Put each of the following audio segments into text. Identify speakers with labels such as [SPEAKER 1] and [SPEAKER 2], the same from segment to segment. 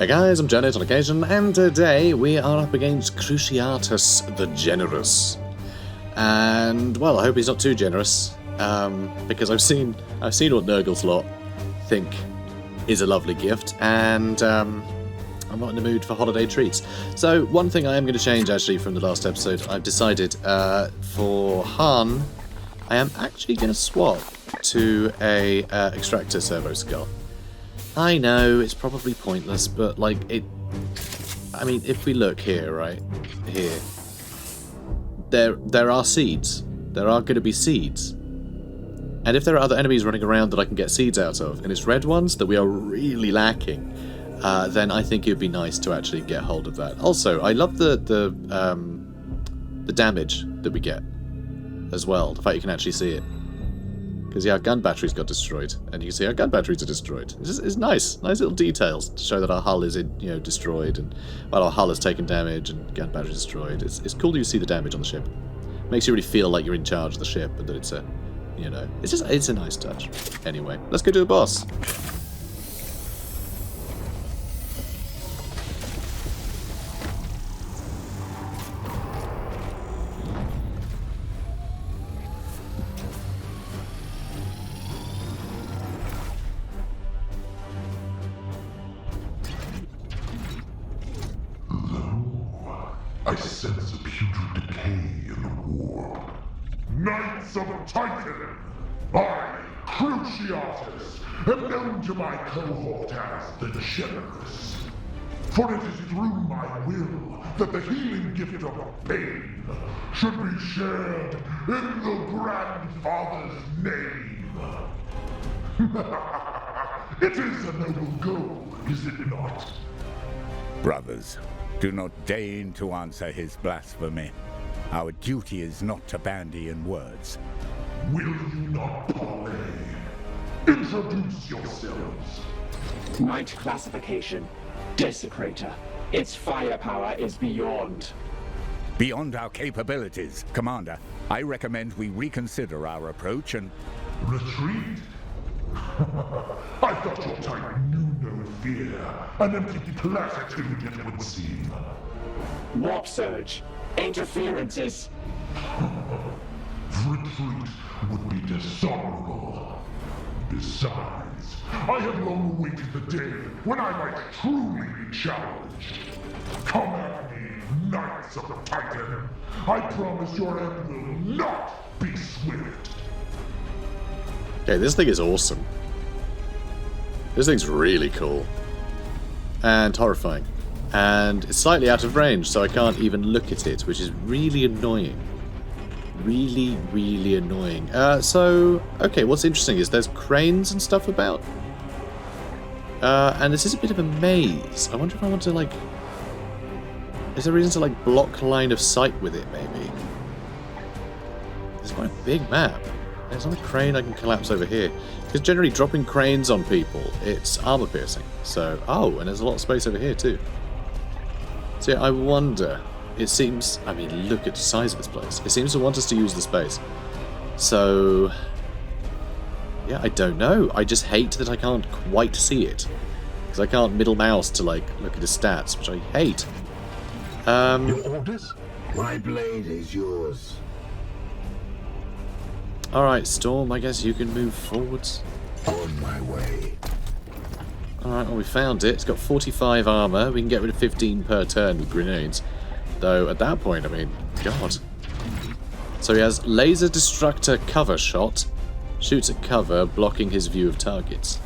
[SPEAKER 1] Hey guys, I'm JanetOnOccasion, and today we are up against Cruciatus the Generous. And, well, I hope he's not too generous, because I've seen what Nurgle's lot think is a lovely gift, and I'm not in the mood for holiday treats. So, one thing I am going to change, actually, from the last episode, I've decided, for Han, I am actually going to swap to a extractor servo skull. I know, it's probably pointless, but, like, I mean, if we look here, right, here, there are seeds. There are going to be seeds. And if there are other enemies running around that I can get seeds out of, and it's red ones that we are really lacking, then I think it would be nice to actually get hold of that. Also, I love the damage that we get as well, the fact you can actually see it. Because, yeah, our gun batteries got destroyed, and you can see our gun batteries are destroyed. It's nice little details to show that our hull is, destroyed, and well, our hull has taken damage and gun batteries destroyed. It's cool to see the damage on the ship. Makes you really feel like you're in charge of the ship, and that it's a, it's a nice touch. Anyway, let's go to the boss.
[SPEAKER 2] I sense a putrid decay in the warp. Knights of Titan! I, Cruciatus, am known to my cohort as the Generous. For it is through my will that the healing gift of pain should be shared in the Grandfather's name. It is a noble goal, is it not?
[SPEAKER 3] Brothers, do not deign to answer his blasphemy. Our duty is not to bandy in words.
[SPEAKER 2] Will you not parley? Introduce yourselves.
[SPEAKER 4] Knight classification, Desecrator. Its firepower is beyond
[SPEAKER 3] our capabilities, Commander. I recommend we reconsider our approach and...
[SPEAKER 2] Retreat? I thought your type knew no fear. An empty platitude, it would seem.
[SPEAKER 4] Warp surge. Interferences.
[SPEAKER 2] Retreat would be dishonorable. Besides, I have long awaited the day when I might truly be challenged. Come at me, Knights of the Titan. I promise your end will not be swift.
[SPEAKER 1] Okay, this thing is awesome. This thing's really cool. And horrifying. And it's slightly out of range, so I can't even look at it, which is really annoying. Really, really annoying. So, okay, what's interesting is there's cranes and stuff about. And this is a bit of a maze. I wonder if I want to, like... Is there a reason to, like, block line of sight with it, maybe? It's quite a big map. There's not a crane I can collapse over here. Because generally dropping cranes on people, it's armor piercing. So, oh, and there's a lot of space over here too. So yeah, I wonder, it seems, I mean, look at the size of this place. It seems to want us to use the space. So, yeah, I don't know. I just hate that I can't quite see it. Because I can't middle mouse to, like, look at the stats, which I hate.
[SPEAKER 5] Your orders? My blade is yours.
[SPEAKER 1] Alright, Storm, I guess you can move forwards.
[SPEAKER 5] On my way.
[SPEAKER 1] Alright, well, we found it. It's got 45 armor. We can get rid of 15 per turn with grenades. Though, at that point, I mean, God. So he has laser destructor cover shot. Shoots at cover, blocking his view of targets.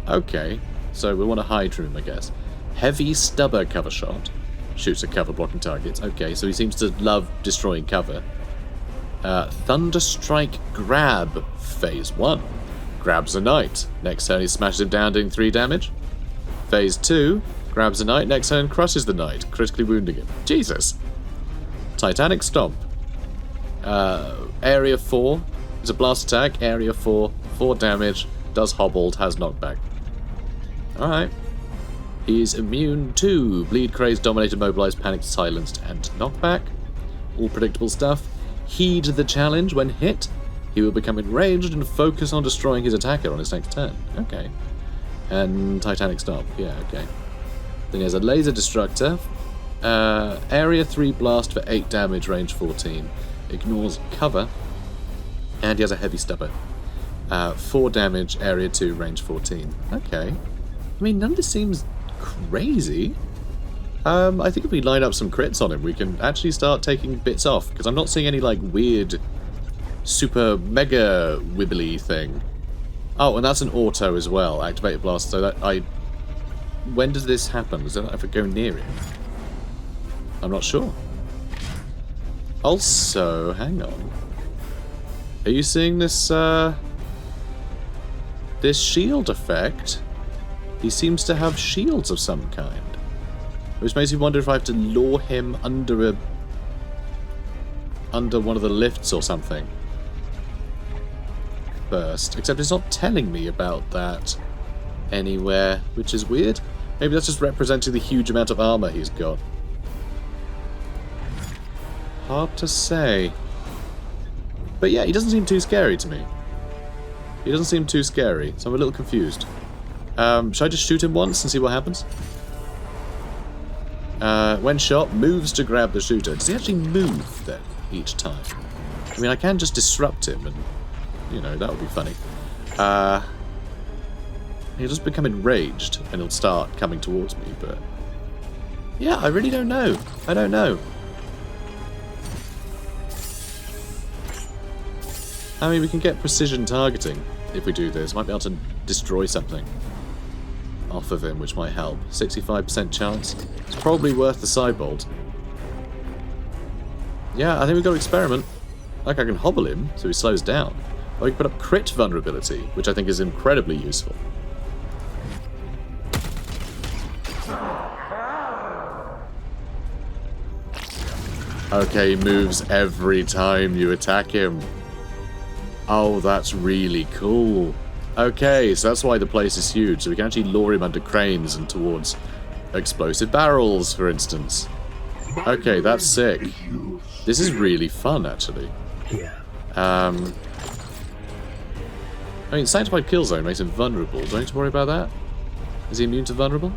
[SPEAKER 1] Okay, so we want a hide room, I guess. Heavy stubber cover shot. Shoots at cover, blocking targets. Okay, so he seems to love destroying cover. Thunderstrike Grab, Phase 1. Grabs a knight. Next turn he smashes him down, doing 3 damage. Phase 2. Grabs a knight. Next turn crushes the knight, critically wounding him. Jesus. Titanic Stomp. Area 4. It's a blast attack. Area 4. 4 damage. Does hobbled. Has knockback. Alright. He's immune to Bleed, Crazed, Dominated, Mobilized, Panicked, Silenced, and Knockback. All predictable stuff. Heed the challenge. When hit, he will become enraged and focus on destroying his attacker on his next turn. Okay. And Titanic Stomp. Yeah, okay. Then he has a laser destructor. Area 3 blast for 8 damage, range 14. Ignores cover. And he has a heavy stubber. 4 damage, area 2, range 14. Okay. I mean, none of this seems crazy. I think if we line up some crits on him, we can actually start taking bits off. Because I'm not seeing any, like, weird, super mega wibbly thing. Oh, and that's an auto as well. Activated blast. So that when does this happen? Does that ever go near him? I'm not sure. Also, hang on. Are you seeing this, this shield effect? He seems to have shields of some kind. Which makes me wonder if I have to lure him under one of the lifts or something. First. Except it's not telling me about that anywhere, which is weird. Maybe that's just representing the huge amount of armor he's got. Hard to say. But yeah, he doesn't seem too scary to me. He doesn't seem too scary, so I'm a little confused. Should I just shoot him once and see what happens? When shot, moves to grab the shooter. Does he actually move, then, each time? I mean, I can just disrupt him, and, you know, that would be funny. He'll just become enraged, and he'll start coming towards me, but... yeah, I really don't know. I don't know. I mean, we can get precision targeting if we do this. Might be able to destroy something off of him, which might help. 65% chance. It's probably worth the sidebolt. Yeah, I think we've got to experiment. Like, I can hobble him so he slows down. Or we can put up crit vulnerability, which I think is incredibly useful. Okay, he moves every time you attack him. Oh, that's really cool. Okay, so that's why the place is huge, so we can actually lure him under cranes and towards explosive barrels, for instance. Okay, that's sick. This is really fun, actually. I mean, Sanctified Kill Zone makes him vulnerable. Do I need to worry about that? Is he immune to vulnerable?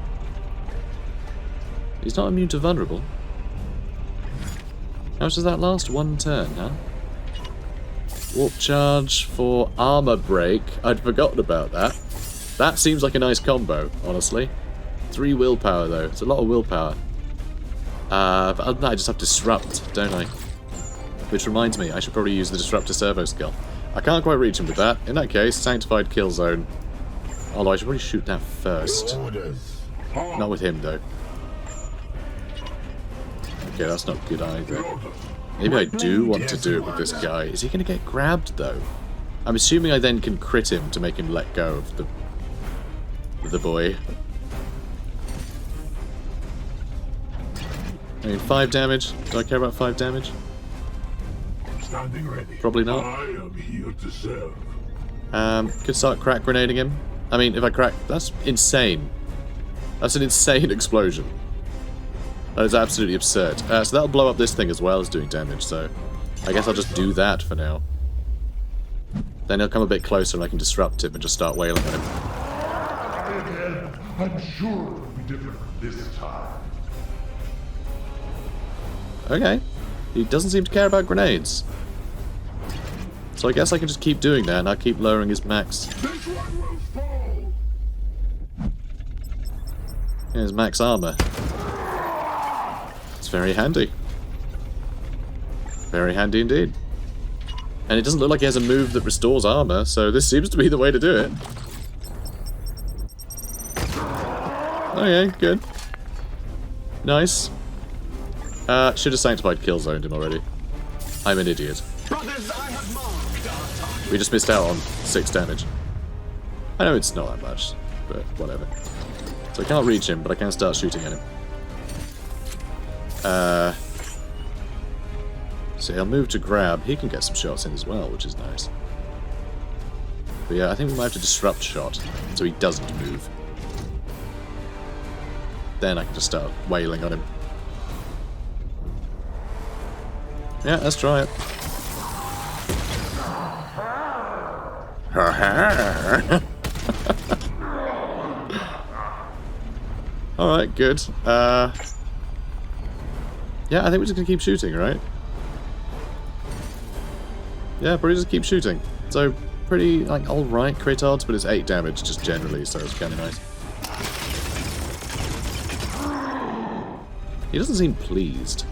[SPEAKER 1] He's not immune to vulnerable. How much does that last? 1 turn, huh? Warp charge for armor break. I'd forgotten about that. That seems like a nice combo, honestly. 3 willpower, though. It's a lot of willpower. But other than that, I just have disrupt, don't I? Which reminds me, I should probably use the disruptor servo skill. I can't quite reach him with that. In that case, Sanctified Kill Zone. Although I should probably shoot that first. Not with him, though. Okay, that's not good either. Maybe I do want to do it with this guy. Is he going to get grabbed, though? I'm assuming I then can crit him to make him let go of the boy. I mean, 5 damage. Do I care about 5 damage?
[SPEAKER 2] Standing ready.
[SPEAKER 1] Probably not.
[SPEAKER 2] I am here to serve.
[SPEAKER 1] Could start crack grenading him. I mean, if I crack... that's insane. That's an insane explosion. That is absolutely absurd. So that'll blow up this thing as well as doing damage, so... I guess I'll just do that for now. Then he'll come a bit closer and I can disrupt him and just start wailing at him.
[SPEAKER 2] Again, I'm sure it'll be different this time.
[SPEAKER 1] Okay. He doesn't seem to care about grenades. So I guess I can just keep doing that and I'll keep lowering his max.
[SPEAKER 2] This one will fall.
[SPEAKER 1] Here's max armor. It's very handy. Very handy indeed. And it doesn't look like he has a move that restores armor, so this seems to be the way to do it. Okay, good. Nice. Should have Sanctified Kill Zoned him already. I'm an idiot. We just missed out on 6 damage. I know it's not that much, but whatever. So I can't reach him, but I can start shooting at him. So he'll move to grab. He can get some shots in as well, which is nice. But yeah, I think we might have to disrupt shot, so he doesn't move. Then I can just start wailing on him. Yeah, let's try it. Alright, good. Yeah, I think we're just gonna keep shooting, right? Yeah, probably just keep shooting. So, pretty, like, alright crit odds, but it's 8 damage just generally, so it's kinda nice. He doesn't seem pleased.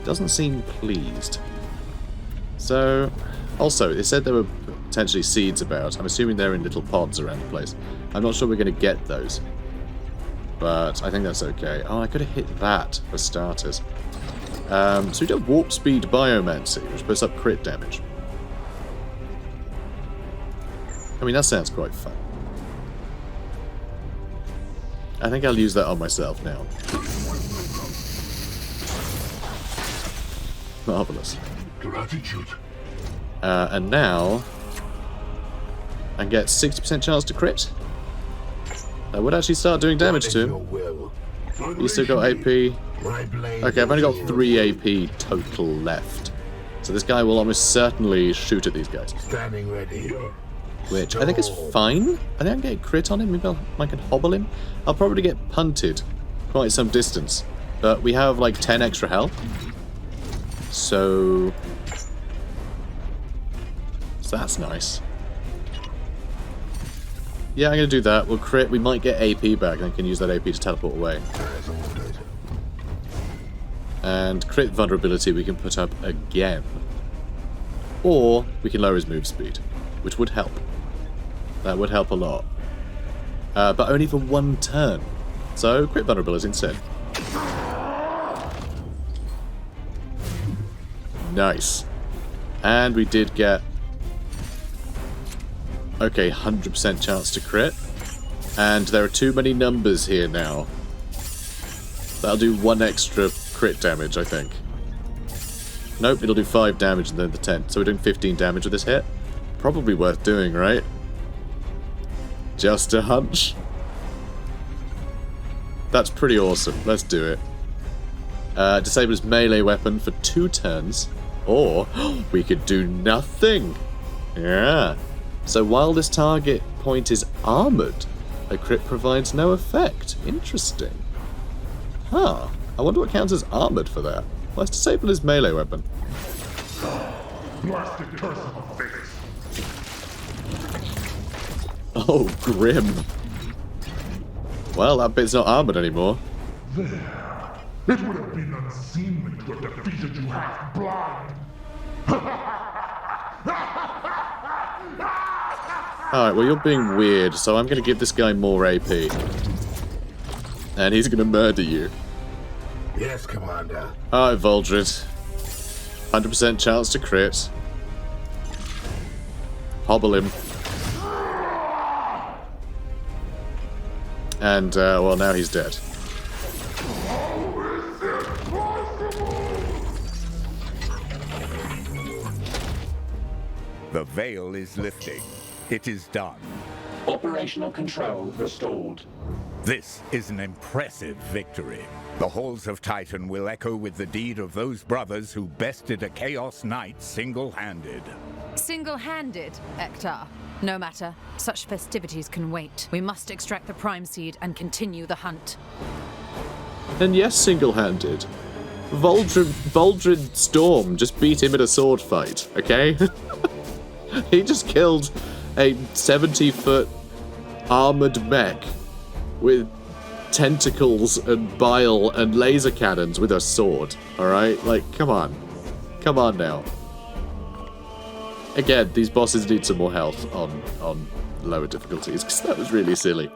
[SPEAKER 1] Doesn't seem pleased. So, also, it said there were potentially seeds about. I'm assuming they're in little pods around the place. I'm not sure we're going to get those. But I think that's okay. Oh, I could have hit that for starters. So we do have Warp Speed Biomancy, which puts up crit damage. I mean, that sounds quite fun. I think I'll use that on myself now. Marvelous.
[SPEAKER 2] Gratitude.
[SPEAKER 1] And now I get 60% chance to crit. I would actually start doing damage to him. He's still got AP. Okay, I've only got 3 AP total left. So this guy will almost certainly shoot at these guys.
[SPEAKER 5] Standing ready.
[SPEAKER 1] Which I think is fine. I think I can get a crit on him. Maybe I can hobble him. I'll probably get punted quite some distance. But we have like 10 extra health. So that's nice. Yeah, I'm going to do that. We'll crit. We might get AP back and I can use that AP to teleport away. And crit vulnerability we can put up again. Or we can lower his move speed, which would help. That would help a lot. But only for 1 turn. So crit vulnerability instead. Nice. And we did get... Okay, 100% chance to crit. And there are too many numbers here now. That'll do 1 extra crit damage, I think. Nope, it'll do 5 damage and then the 10. So we're doing 15 damage with this hit. Probably worth doing, right? Just a hunch. That's pretty awesome. Let's do it. Disable his melee weapon for 2 turns. Or we could do nothing. Yeah. So while this target point is armoured, a crit provides no effect. Interesting. Huh. I wonder what counts as armoured for that. Let's disable his melee weapon.
[SPEAKER 2] Blasted curse of a face.
[SPEAKER 1] Oh, grim. Well, that bit's not armoured anymore.
[SPEAKER 2] There. It would have been unseemly to have defeated you half-blind.
[SPEAKER 1] Alright, well you're being weird, so I'm going to give this guy more AP. And he's going to murder you.
[SPEAKER 5] Yes, Commander.
[SPEAKER 1] Alright, Voldred. 100% chance to crit. Hobble him. And, well, now he's dead.
[SPEAKER 3] The veil is lifting. It is done.
[SPEAKER 4] Operational control restored.
[SPEAKER 3] This is an impressive victory. The halls of Titan will echo with the deed of those brothers who bested a Chaos Knight single-handed.
[SPEAKER 6] Single-handed, Ektar. No matter. Such festivities can wait. We must extract the Prime Seed and continue the hunt.
[SPEAKER 1] And yes, single-handed. Voldred Storm just beat him in a sword fight, okay? He just killed a 70-foot armoured mech with tentacles and bile and laser cannons with a sword, alright? Like, come on. Come on now. Again, these bosses need some more health on lower difficulties, because that was really silly.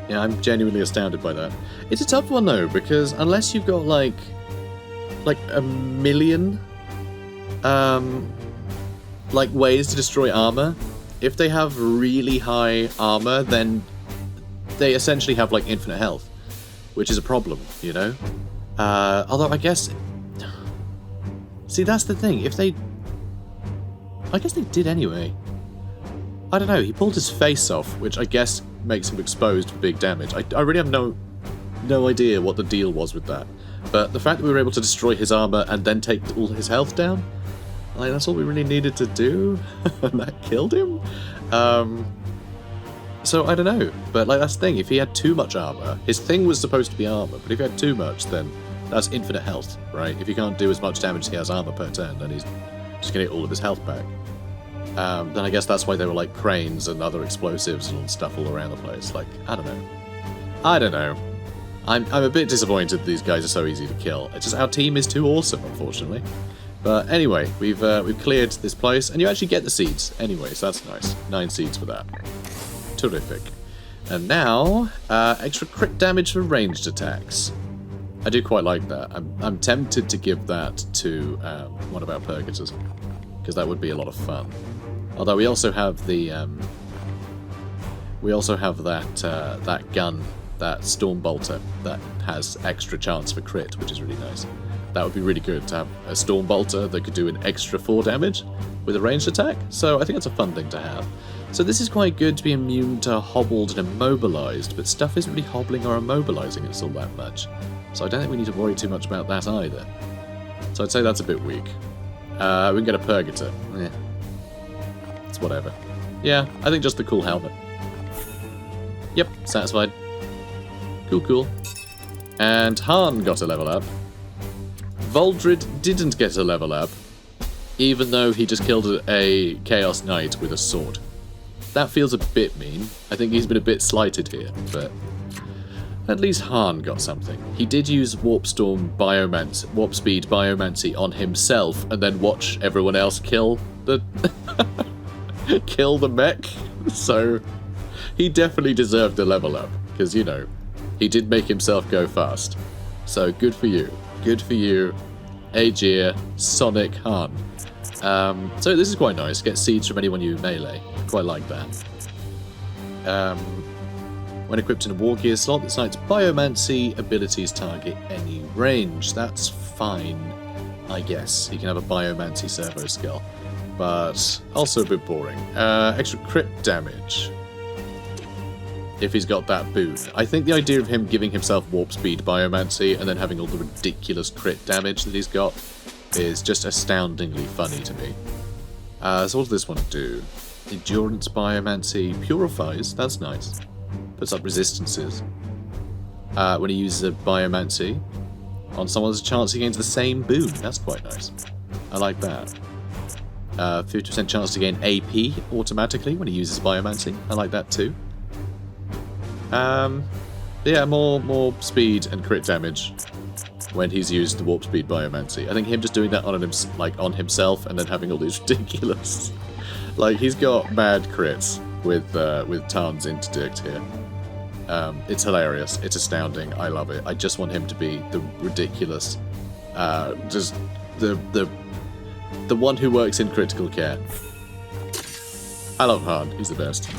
[SPEAKER 1] Yeah, I'm genuinely astounded by that. It's a tough one though, because unless you've got like a million like ways to destroy armor, if they have really high armor, then they essentially have like infinite health, which is a problem, you know? Although I guess, see, that's the thing. If they, I guess they did anyway. I don't know, he pulled his face off, which I guess makes him exposed for big damage. I really have no idea what the deal was with that. But the fact that we were able to destroy his armor and then take all his health down, like, that's all we really needed to do, and that killed him? So I don't know, but like, that's the thing, if he had too much armor, his thing was supposed to be armor, but if he had too much, then that's infinite health, right? If he can't do as much damage as he has armor per turn, then he's just gonna get all of his health back. Then I guess that's why there were like cranes and other explosives and stuff all around the place. Like, I don't know. I'm a bit disappointed that these guys are so easy to kill. It's just our team is too awesome, unfortunately. But anyway, we've cleared this place, and you actually get the seeds anyway, so that's nice. 9 seeds for that. Terrific. And now, extra crit damage for ranged attacks. I do quite like that. I'm tempted to give that to one of our purgators, because that would be a lot of fun. Although we also have the that gun, that storm bolter, that has extra chance for crit, which is really nice. That would be really good to have a storm bolter that could do an extra 4 damage with a ranged attack. So I think that's a fun thing to have. So this is quite good to be immune to hobbled and immobilized, but stuff isn't really hobbling or immobilizing us all that much. So I don't think we need to worry too much about that either. So I'd say that's a bit weak. We can get a purgator. It's whatever. Yeah, I think just the cool helmet. Yep, satisfied. Cool. And Han got a level up. Voldred didn't get a level up, even though he just killed a Chaos Knight with a sword. That feels a bit mean. I think he's been a bit slighted here, but at least Han got something. He did use Warp Speed Biomancy on himself, and then watch everyone else kill the kill the mech. So he definitely deserved a level up, because, you know, he did make himself go fast. So good for you. Good for you, Aegir, Sonic, Han. So this is quite nice. Get seeds from anyone you melee. Quite like that. When equipped in a war gear slot, this knight's biomancy abilities target any range. That's fine, I guess. He can have a biomancy servo skill, but also a bit boring. Extra crit damage, if he's got that boon. I think the idea of him giving himself warp speed biomancy and then having all the ridiculous crit damage that he's got is just astoundingly funny to me. So what does this one do? Endurance biomancy purifies, that's nice. Puts up resistances. When he uses a biomancy on someone, there's a chance he gains the same boon. That's quite nice. I like that. 50% chance to gain AP automatically when he uses biomancy. I like that too. Yeah, more speed and crit damage when he's used the warp speed biomancy. I think him just doing that on himself and then having all these ridiculous, like, he's got mad crits with Tarn's interdict here. It's hilarious. It's astounding. I love it. I just want him to be the ridiculous, just the one who works in critical care. I love Han. He's the best.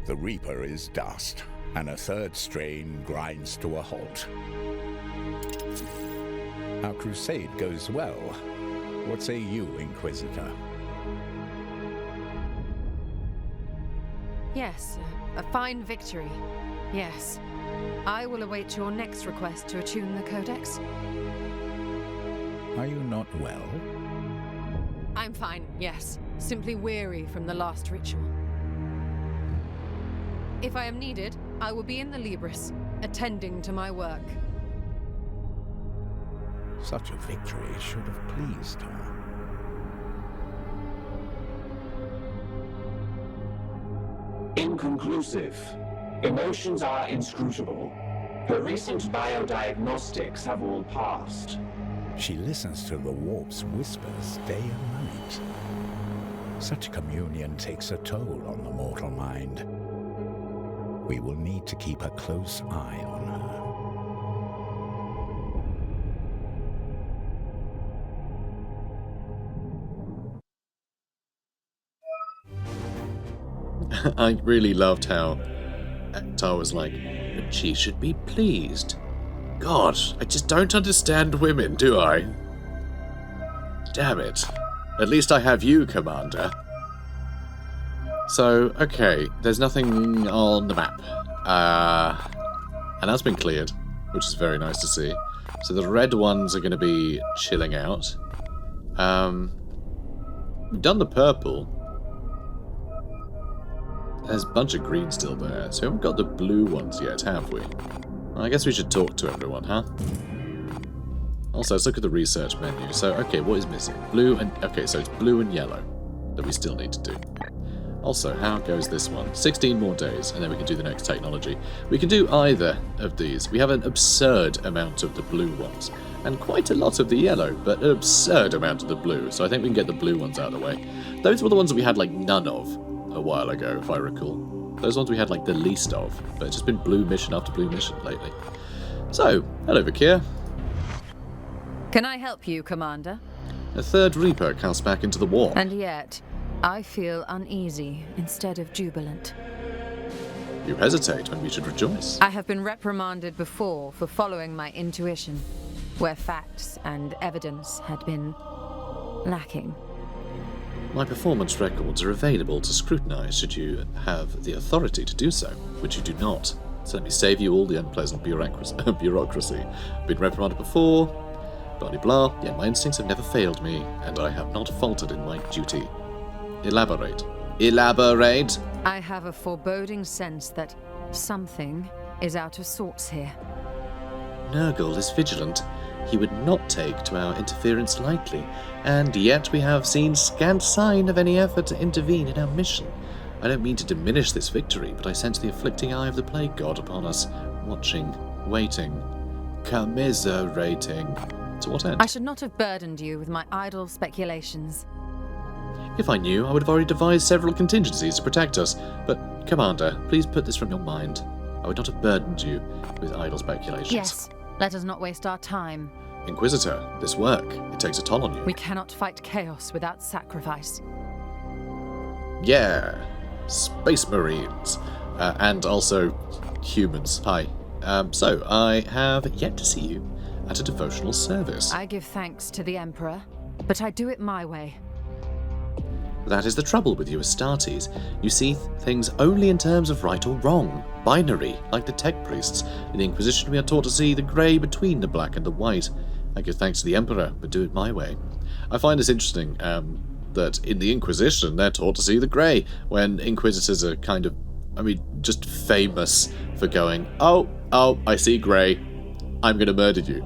[SPEAKER 3] The Reaper is dust, and a third strain grinds to a halt. Our crusade goes well. What say you, Inquisitor?
[SPEAKER 6] Yes, a fine victory. Yes. I will await your next request to attune the Codex.
[SPEAKER 3] Are you not well?
[SPEAKER 6] I'm fine, yes. Simply weary from the last ritual. If I am needed, I will be in the Libris, attending to my work.
[SPEAKER 3] Such a victory should have pleased her.
[SPEAKER 4] Inconclusive. Emotions are inscrutable. Her recent biodiagnostics have all passed.
[SPEAKER 3] She listens to the warp's whispers day and night. Such communion takes a toll on the mortal mind. We will need to keep a close eye on her.
[SPEAKER 1] I really loved how Ektar was like, but she should be pleased. God, I just don't understand women, do I? Damn it. At least I have you, Commander. So, okay, there's nothing on the map. And that's been cleared, which is very nice to see. So the red ones are going to be chilling out. We've done the purple. There's a bunch of green still there, so we haven't got the blue ones yet, have we? Well, I guess we should talk to everyone, huh? Also, let's look at the research menu. So, okay, what is missing? Blue and... Okay, so it's blue and yellow that we still need to do. Also, how goes this one? 16 more days, and then we can do the next technology. We can do either of these. We have an absurd amount of the blue ones, and quite a lot of the yellow, but an absurd amount of the blue, so I think we can get the blue ones out of the way. Those were the ones that we had, like, none of a while ago, if I recall. Those ones we had, like, the least of, but it's just been blue mission after blue mission lately. So, hello, Vakir.
[SPEAKER 6] Can I help you, Commander?
[SPEAKER 1] A third Reaper cast back into the war.
[SPEAKER 6] And yet, I feel uneasy instead of jubilant.
[SPEAKER 1] You hesitate when we should rejoice.
[SPEAKER 6] I have been reprimanded before for following my intuition, where facts and evidence had been lacking.
[SPEAKER 1] My performance records are available to scrutinize should you have the authority to do so, which you do not. So let me save you all the unpleasant bureaucracy. Been reprimanded before, blah blah blah, yet my instincts have never failed me, and I have not faltered in my duty. Elaborate. Elaborate!
[SPEAKER 6] I have a foreboding sense that something is out of sorts here.
[SPEAKER 1] Nurgle is vigilant. He would not take to our interference lightly, and yet we have seen scant sign of any effort to intervene in our mission. I don't mean to diminish this victory, but I sense the afflicting eye of the plague god upon us, watching, waiting, commiserating. To what end?
[SPEAKER 6] I should not have burdened you with my idle speculations.
[SPEAKER 1] If I knew, I would have already devised several contingencies to protect us, but, Commander, please put this from your mind. I would not have burdened you with idle speculations.
[SPEAKER 6] Yes, let us not waste our time.
[SPEAKER 1] Inquisitor, this work, it takes a toll on you.
[SPEAKER 6] We cannot fight chaos without sacrifice.
[SPEAKER 1] Yeah, Space Marines, and also humans. Hi. So, I have yet to see you at a devotional service.
[SPEAKER 6] I give thanks to the Emperor, but I do it my way.
[SPEAKER 1] That is the trouble with you Astartes. You see things only in terms of right or wrong, binary, like the tech priests. In the Inquisition we are taught to see the grey between the black and the white. I give thanks to the Emperor, but do it my way. I find this interesting, that in the Inquisition they're taught to see the grey, when Inquisitors are kind of, just famous for going, oh, I see grey, I'm going to murder you.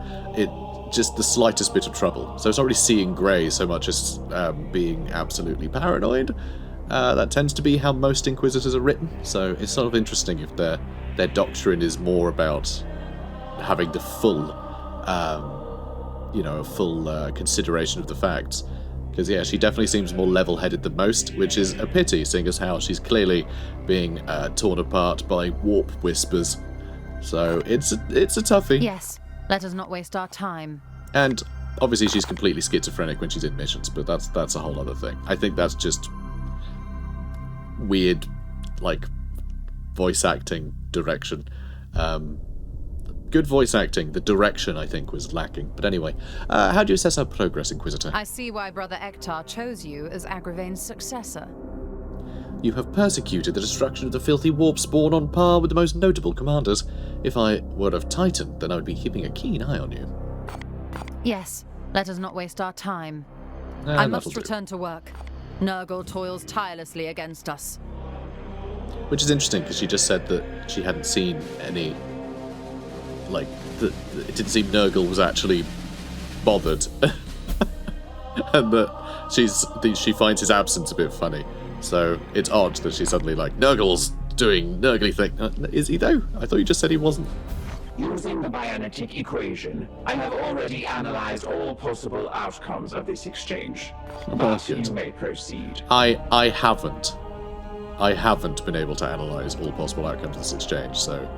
[SPEAKER 1] Just the slightest bit of trouble. So it's not really seeing grey so much as being absolutely paranoid. That tends to be how most Inquisitors are written, so it's sort of interesting if their doctrine is more about having the full, consideration of the facts. Because, yeah, she definitely seems more level-headed than most, which is a pity, seeing as how she's clearly being torn apart by warp whispers. So it's a toughie.
[SPEAKER 6] Yes. Let us not waste our time.
[SPEAKER 1] And obviously she's completely schizophrenic when she's in missions, but that's a whole other thing. I think that's just weird, voice acting direction. Good voice acting. The direction, I think, was lacking. But anyway, how do you assess our progress, Inquisitor?
[SPEAKER 6] I see why Brother Ektar chose you as Agravain's successor.
[SPEAKER 1] You have persecuted the destruction of the filthy warp spawn on par with the most notable commanders. If I were of Titan, then I would be keeping a keen eye on you.
[SPEAKER 6] Yes, let us not waste our time. I must return to work. Nurgle toils tirelessly against us.
[SPEAKER 1] Which is interesting, because she just said that she hadn't seen any... it didn't seem Nurgle was actually bothered. And that she finds his absence a bit funny. So it's odd that she's suddenly like, Nurgle's doing Nurgly thing. Is he though? I thought you just said he wasn't.
[SPEAKER 4] Using the bionetic equation, I have already analyzed all possible outcomes of this exchange. But you may proceed.
[SPEAKER 1] I haven't been able to analyze all possible outcomes of this exchange, so,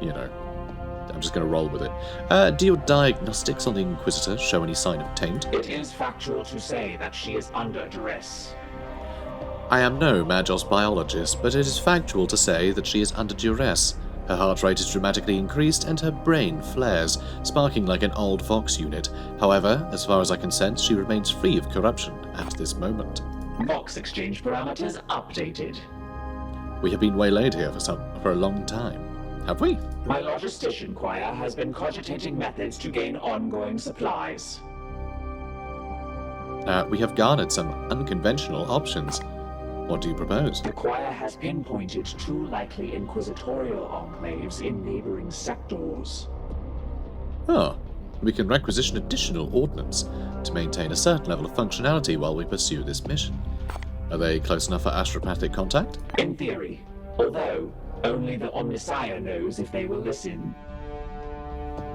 [SPEAKER 1] I'm just going to roll with it. Do your diagnostics on the Inquisitor show any sign of taint?
[SPEAKER 4] It is factual to say that she is under duress.
[SPEAKER 1] I am no Magos biologist, but it is factual to say that she is under duress. Her heart rate is dramatically increased and her brain flares, sparking like an old Vox unit. However, as far as I can sense, she remains free of corruption at this moment.
[SPEAKER 4] Vox exchange parameters updated.
[SPEAKER 1] We have been waylaid here for a long time. Have we?
[SPEAKER 4] My logistician choir has been cogitating methods to gain ongoing supplies.
[SPEAKER 1] We have garnered some unconventional options. What do you propose?
[SPEAKER 4] The choir has pinpointed 2 likely inquisitorial enclaves in neighboring sectors.
[SPEAKER 1] Oh, we can requisition additional ordnance to maintain a certain level of functionality while we pursue this mission. Are they close enough for astropathic contact?
[SPEAKER 4] In theory, although only the Omnissiah knows if they will listen.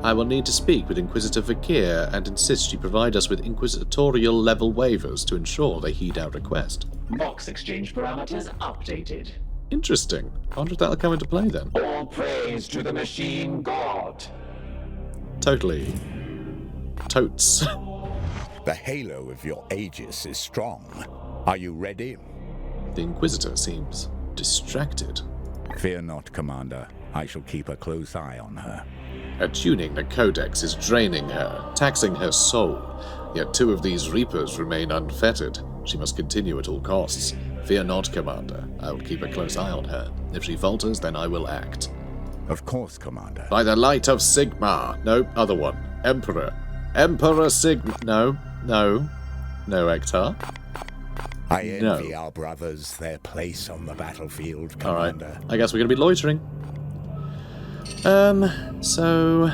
[SPEAKER 1] I will need to speak with Inquisitor Vakir and insist she provide us with inquisitorial level waivers to ensure they heed our request.
[SPEAKER 4] Vox exchange parameters updated.
[SPEAKER 1] Interesting. I wonder if that'll come into play then.
[SPEAKER 4] All praise to the machine god.
[SPEAKER 1] Totally. Totes.
[SPEAKER 3] The halo of your Aegis is strong. Are you ready?
[SPEAKER 1] The Inquisitor seems distracted.
[SPEAKER 3] Fear not, Commander. I shall keep a close eye on her.
[SPEAKER 1] Attuning the Codex is draining her, taxing her soul. Yet 2 of these Reapers remain unfettered. She must continue at all costs. Fear not, Commander. I will keep a close eye on her. If she falters, then I will act.
[SPEAKER 3] Of course, Commander.
[SPEAKER 1] By the light of Sigmar. No, other one. Emperor. Emperor Sigmar. No. No, Ektar.
[SPEAKER 3] I envy our brothers their place on the battlefield, Commander.
[SPEAKER 1] Alright, I guess we're going to be loitering. So...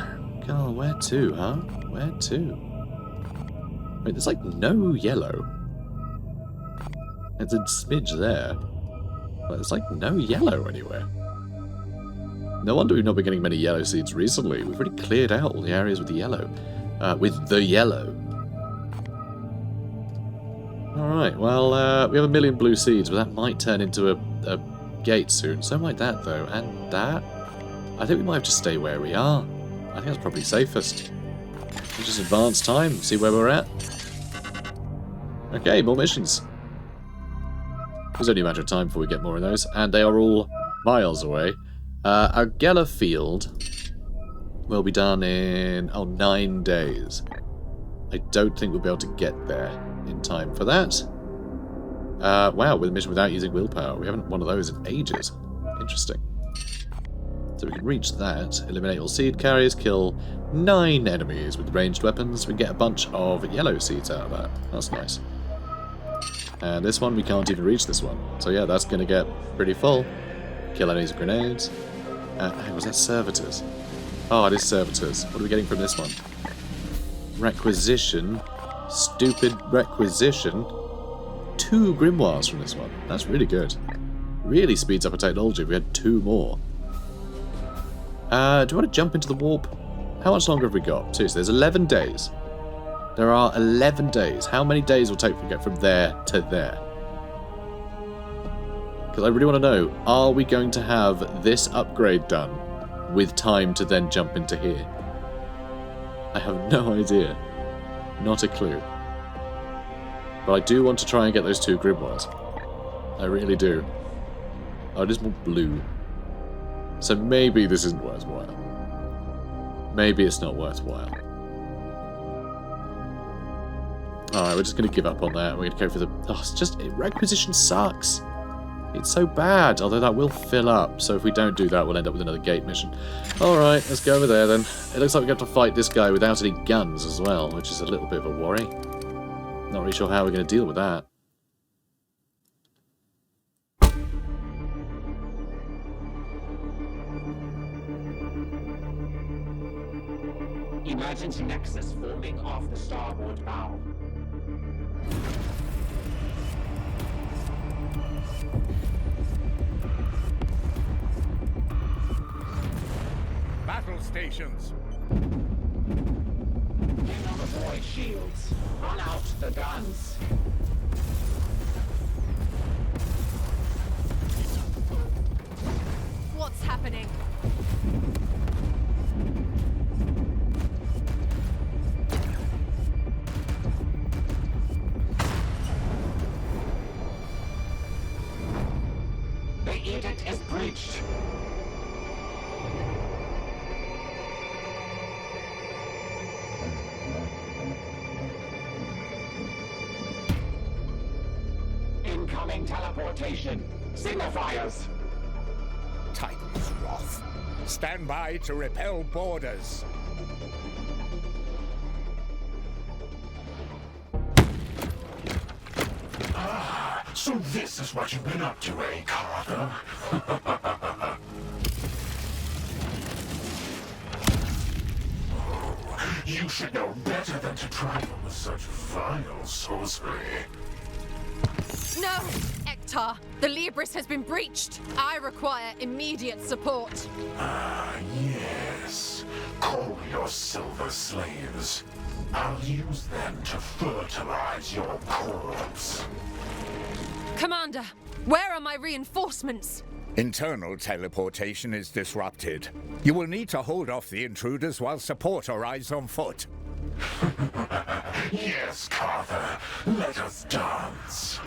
[SPEAKER 1] God, where to, huh? Where to? Wait, there's like no yellow. There's a smidge there. But there's like no yellow anywhere. No wonder we've not been getting many yellow seeds recently. We've already cleared out all the areas with the yellow. With the yellow. Alright, well, we have 1 million blue seeds, but that might turn into a gate soon. So might that, though. And that? I think we might have to stay where we are. I think that's probably safest. We'll just advance time, see where we're at. Okay, more missions. There's only a matter of time before we get more of those, and they are all miles away. Our Geller field will be done in, 9 days. I don't think we'll be able to get there in time for that. Wow, with a mission without using willpower. We haven't one of those in ages. Interesting. So we can reach that, eliminate all seed carriers, kill 9 enemies with ranged weapons. We get a bunch of yellow seeds out of that. That's nice. And this one, we can't even reach this one. So yeah, that's going to get pretty full. Kill enemies with grenades. Hey, was that servitors? Oh, it is servitors. What are we getting from this one? Requisition. Stupid requisition. 2 grimoires from this one. That's really good. Really speeds up our technology if we had 2 more. Do you want to jump into the warp? How much longer have we got? Seriously, there's 11 days. There are 11 days. How many days will it take to get from there to there? Because I really want to know, are we going to have this upgrade done with time to then jump into here? I have no idea. Not a clue. But I do want to try and get those 2 grimoires. I really do. Oh, it is more blue. So maybe this isn't worthwhile. Maybe it's not worthwhile. Alright, we're just going to give up on that. We're going to go for the... Oh, it's just... Requisition sucks. It's so bad. Although that will fill up. So if we don't do that, we'll end up with another gate mission. Alright, let's go over there then. It looks like we have to fight this guy without any guns as well, which is a little bit of a worry. Not really sure how we're going to deal with that.
[SPEAKER 4] Emergency nexus forming off the starboard bow.
[SPEAKER 3] Battle stations.
[SPEAKER 4] Get on the void shields. Run out the guns.
[SPEAKER 6] What's happening?
[SPEAKER 4] edict is breached. Incoming teleportation. Signifiers.
[SPEAKER 3] Titan's wrath. Stand by to repel borders.
[SPEAKER 2] So this is what you've been up to, eh, Carter? You should know better than to trifle with such vile sorcery.
[SPEAKER 6] No! Ektar! The Libris has been breached! I require immediate support!
[SPEAKER 2] Ah, yes. Call your silver slaves. I'll use them to fertilize your corpse.
[SPEAKER 6] Commander, where are my reinforcements?
[SPEAKER 3] Internal teleportation is disrupted. You will need to hold off the intruders while support arrives on foot.
[SPEAKER 2] Yes, Carter. Let us dance.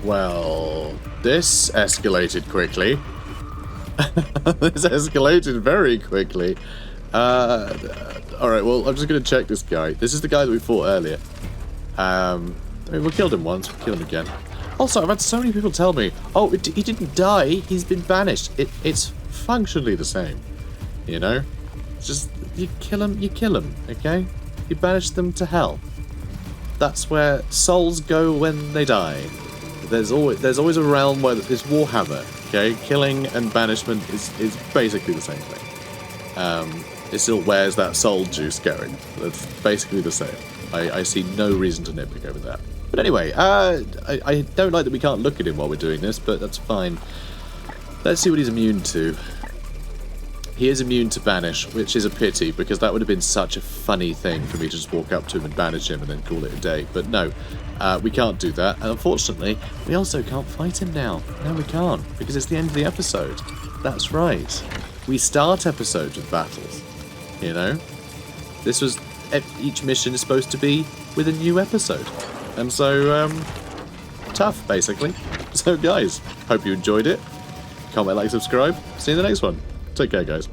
[SPEAKER 1] Well, this escalated quickly. This escalated very quickly. Alright, well, I'm just going to check this guy. This is the guy that we fought earlier. I mean, we killed him once, we'll kill him again. Also, I've had so many people tell me, oh, he didn't die, he's been banished. It's functionally the same, you know? It's just, you kill him, okay? You banish them to hell. That's where souls go when they die. There's always a realm where it's Warhammer, okay? Killing and banishment is basically the same thing. It still wears that soul juice going. That's basically the same. I see no reason to nitpick over that. But anyway, I don't like that we can't look at him while we're doing this, but that's fine. Let's see what he's immune to. He is immune to banish, which is a pity, because that would have been such a funny thing for me to just walk up to him and banish him and then call it a day. But no, we can't do that. And unfortunately, we also can't fight him now. No, we can't, because it's the end of the episode. That's right. We start episodes with battles, you know? This was... Each mission is supposed to be with a new episode. And so, tough, basically. So, guys, hope you enjoyed it. Comment, like, subscribe. See you in the next one. Take care, guys.